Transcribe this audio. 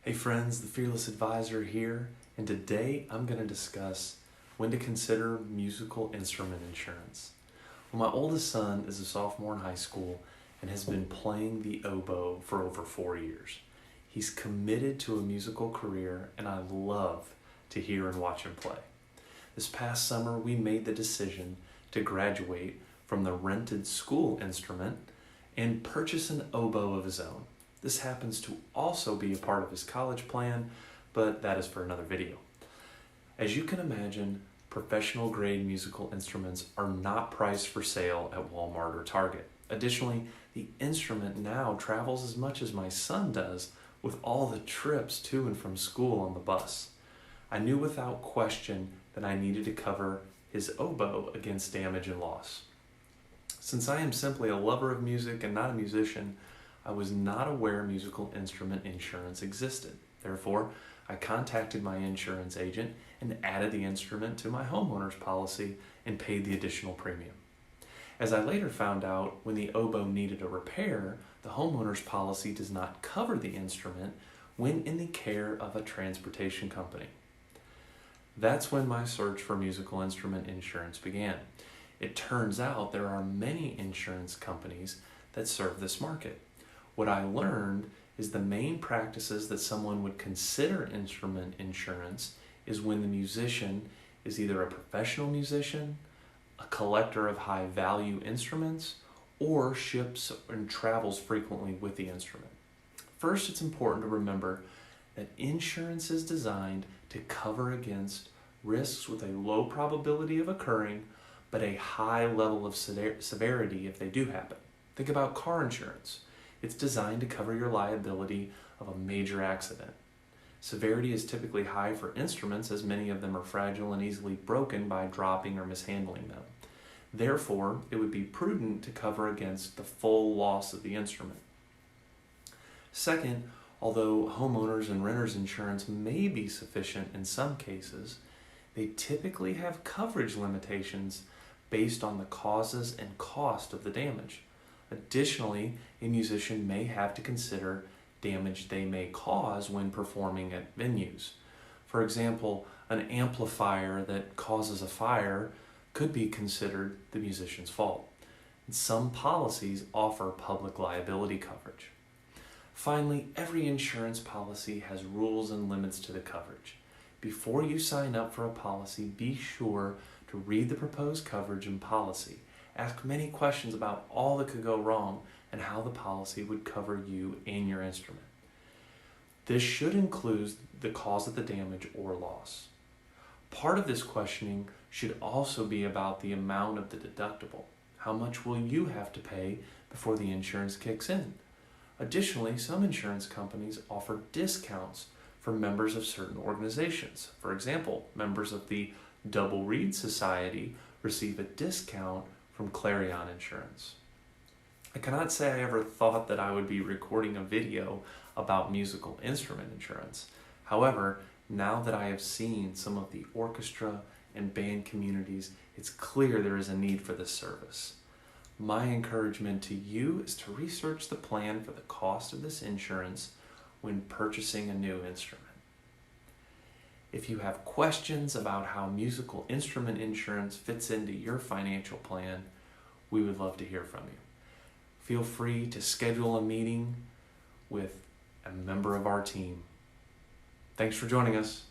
Hey friends, the Fearless Advisor here, and today I'm going to discuss when to consider musical instrument insurance. Well, my oldest son is a sophomore in high school and has been playing the oboe for over 4 years. He's committed to a musical career, and I love to hear and watch him play. This past summer, we made the decision to graduate from the rented school instrument and purchase an oboe of his own. This happens to also be a part of his college plan, but that is for another video. As you can imagine, professional grade musical instruments are not priced for sale at Walmart or Target. Additionally, the instrument now travels as much as my son does with all the trips to and from school on the bus. I knew without question that I needed to cover his oboe against damage and loss. Since I am simply a lover of music and not a musician, I was not aware musical instrument insurance existed. Therefore, I contacted my insurance agent and added the instrument to my homeowner's policy and paid the additional premium. As I later found out, when the oboe needed a repair, the homeowner's policy does not cover the instrument when in the care of a transportation company. That's when my search for musical instrument insurance began. It turns out there are many insurance companies that serve this market. What I learned is the main practices that someone would consider instrument insurance is when the musician is either a professional musician, a collector of high value instruments, or ships and travels frequently with the instrument. First, it's important to remember that insurance is designed to cover against risks with a low probability of occurring, but a high level of severity if they do happen. Think about car insurance. It's designed to cover your liability of a major accident. Severity is typically high for instruments, as many of them are fragile and easily broken by dropping or mishandling them. Therefore, it would be prudent to cover against the full loss of the instrument. Second, although homeowners and renters insurance may be sufficient in some cases, they typically have coverage limitations based on the causes and cost of the damage. Additionally, a musician may have to consider damage they may cause when performing at venues. For example, an amplifier that causes a fire could be considered the musician's fault. And some policies offer public liability coverage. Finally, every insurance policy has rules and limits to the coverage. Before you sign up for a policy, be sure to read the proposed coverage and policy. Ask many questions about all that could go wrong and how the policy would cover you and your instrument. This should include the cause of the damage or loss. Part of this questioning should also be about the amount of the deductible. How much will you have to pay before the insurance kicks in? Additionally, some insurance companies offer discounts for members of certain organizations. For example, members of the Double Reed Society receive a discount from Clarion Insurance. I cannot say I ever thought that I would be recording a video about musical instrument insurance. However, now that I have seen some of the orchestra and band communities, it's clear there is a need for this service. My encouragement to you is to research the plan for the cost of this insurance when purchasing a new instrument. If you have questions about how musical instrument insurance fits into your financial plan, we would love to hear from you. Feel free to schedule a meeting with a member of our team. Thanks for joining us.